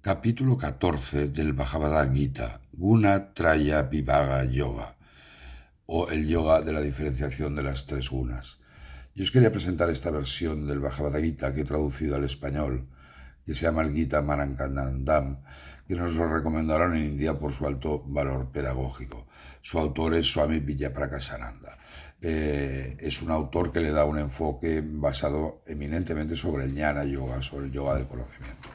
Capítulo 14 del Bhagavad Gita, Guna Traya Vibhaga Yoga, o el yoga de la diferenciación de las tres gunas. Yo os quería presentar esta versión del Bhagavad Gita que he traducido al español, que se llama el Gita Marankanandam, que nos lo recomendaron en India por su alto valor pedagógico. Su autor es Swami Vijayaprakashananda. Es un autor que le da un enfoque basado eminentemente sobre el Jnana Yoga, sobre el yoga del conocimiento.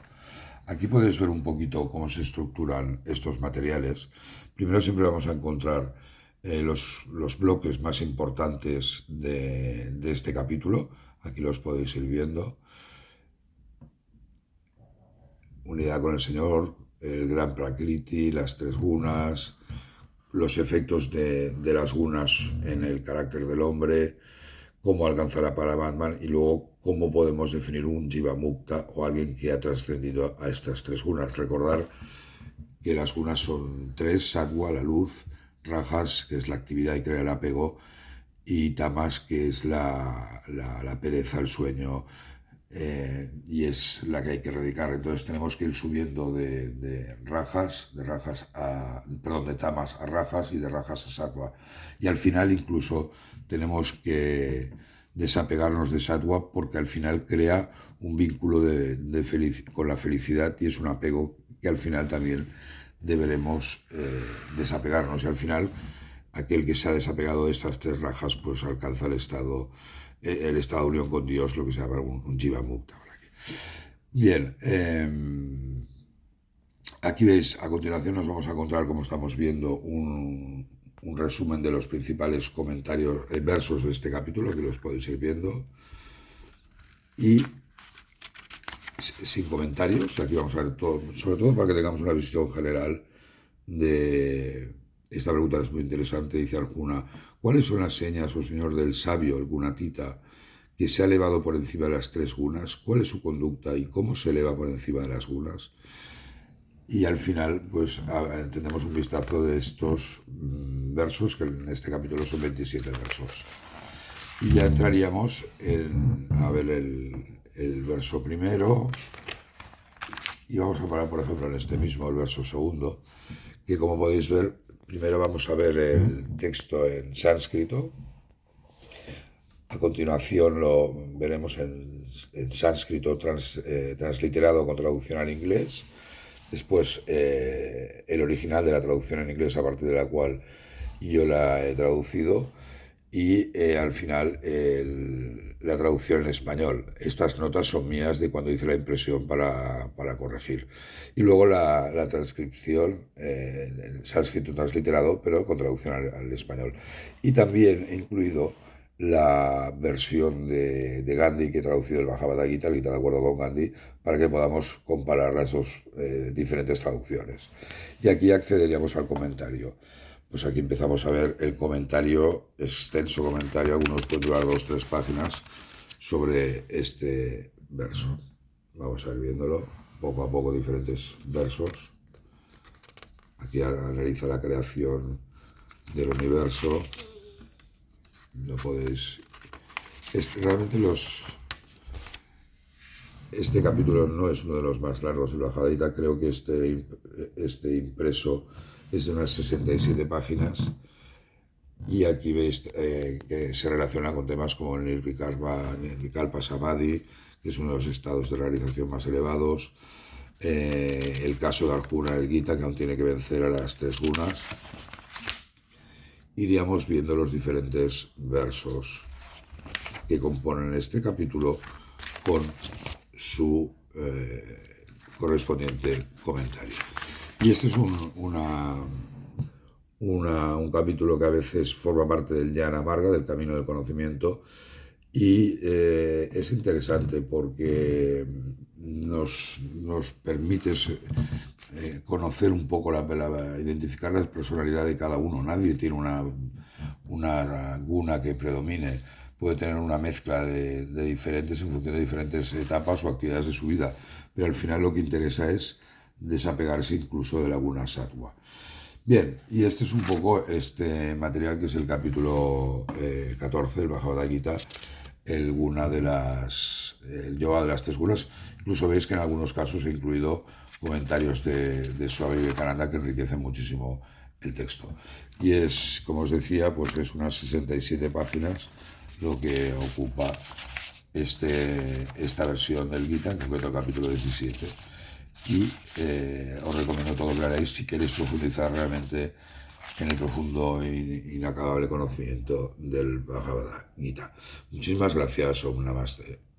Aquí podéis ver un poquito cómo se estructuran estos materiales. Primero siempre vamos a encontrar los bloques más importantes de este capítulo. Aquí los podéis ir viendo. Unidad con el Señor, el gran Prakriti, las tres gunas, los efectos de las gunas en el carácter del hombre, cómo alcanzar a Paramatman y luego cómo podemos definir un Jiva Mukta o alguien que ha trascendido a estas tres gunas. Recordar que las gunas son tres: Sattva, la luz; Rajas, que es la actividad y crea el apego; y Tamas, que es la pereza, el sueño, y es la que hay que erradicar. Entonces tenemos que ir subiendo de Tamas a Rajas y de Rajas a Sattva. Y al final incluso tenemos que desapegarnos de Sattva porque al final crea un vínculo con la felicidad y es un apego que al final también deberemos desapegarnos. Y al final aquel que se ha desapegado de estas tres rajas pues alcanza el estado de unión con Dios, lo que se llama un Jiva Mukta. Bien, aquí veis, a continuación nos vamos a encontrar, como estamos viendo, un resumen de los principales comentarios, versos de este capítulo, que los podéis ir viendo. Y sin comentarios, aquí vamos a ver todo, sobre todo para que tengamos una visión general de... Esta pregunta es muy interesante, dice Arjuna: ¿cuáles son las señas, oh señor, del sabio, el gunatita, que se ha elevado por encima de las tres gunas? ¿Cuál es su conducta y cómo se eleva por encima de las gunas? Y al final, pues tenemos un vistazo de estos versos, que en este capítulo son 27 versos. Y ya entraríamos a ver el verso primero, y vamos a parar, por ejemplo, en este mismo, el verso segundo, que como podéis ver, primero vamos a ver el texto en sánscrito. A continuación lo veremos en sánscrito transliterado con traducción al inglés. Después el original de la traducción en inglés, a partir de la cual yo la he traducido. Y al final la traducción en español. Estas notas son mías de cuando hice la impresión para corregir. Y luego la transcripción en sánscrito transliterado, pero con traducción al español. Y también he incluido la versión de Gandhi, que he traducido el Bhagavad Gita, el Gita de acuerdo con Gandhi, para que podamos comparar las dos diferentes traducciones. Y aquí accederíamos al comentario. Pues aquí empezamos a ver el comentario, extenso comentario, algunos pueden durar 2 o 3 páginas, sobre este verso. Vamos a ir viéndolo poco a poco, diferentes versos. Aquí analiza la creación del universo. No podéis... Realmente este capítulo no es uno de los más largos de la Bhagavad Gita. Creo que este impreso es de unas 67 páginas, y aquí veis que se relaciona con temas como el Nirvikalpa Samadhi, que es uno de los estados de realización más elevados, el caso de Arjuna, el Gita, que aún tiene que vencer a las tres gunas. Iríamos viendo los diferentes versos que componen este capítulo con su correspondiente comentario. Y este es un capítulo que a veces forma parte del Jnana Marga, del camino del conocimiento, y es interesante porque nos permite conocer un poco, identificar la personalidad de cada uno. Nadie tiene una guna que predomine. Puede tener una mezcla de diferentes en función de diferentes etapas o actividades de su vida, pero al final lo que interesa es desapegarse incluso de la guna sattva. Bien, y este es un poco este material, que es el capítulo 14 del Bhagavad Gita, el yoga de las tres gunas. Incluso veis que en algunos casos he incluido comentarios de Swami Vivekananda que enriquecen muchísimo el texto. Y es, como os decía, pues es unas 67 páginas lo que ocupa esta versión del Gita, en concreto el capítulo 17. Y os recomiendo todo lo que haréis si queréis profundizar realmente en el profundo e inacabable conocimiento del Bhagavad Gita. Muchísimas gracias, Om Namaste.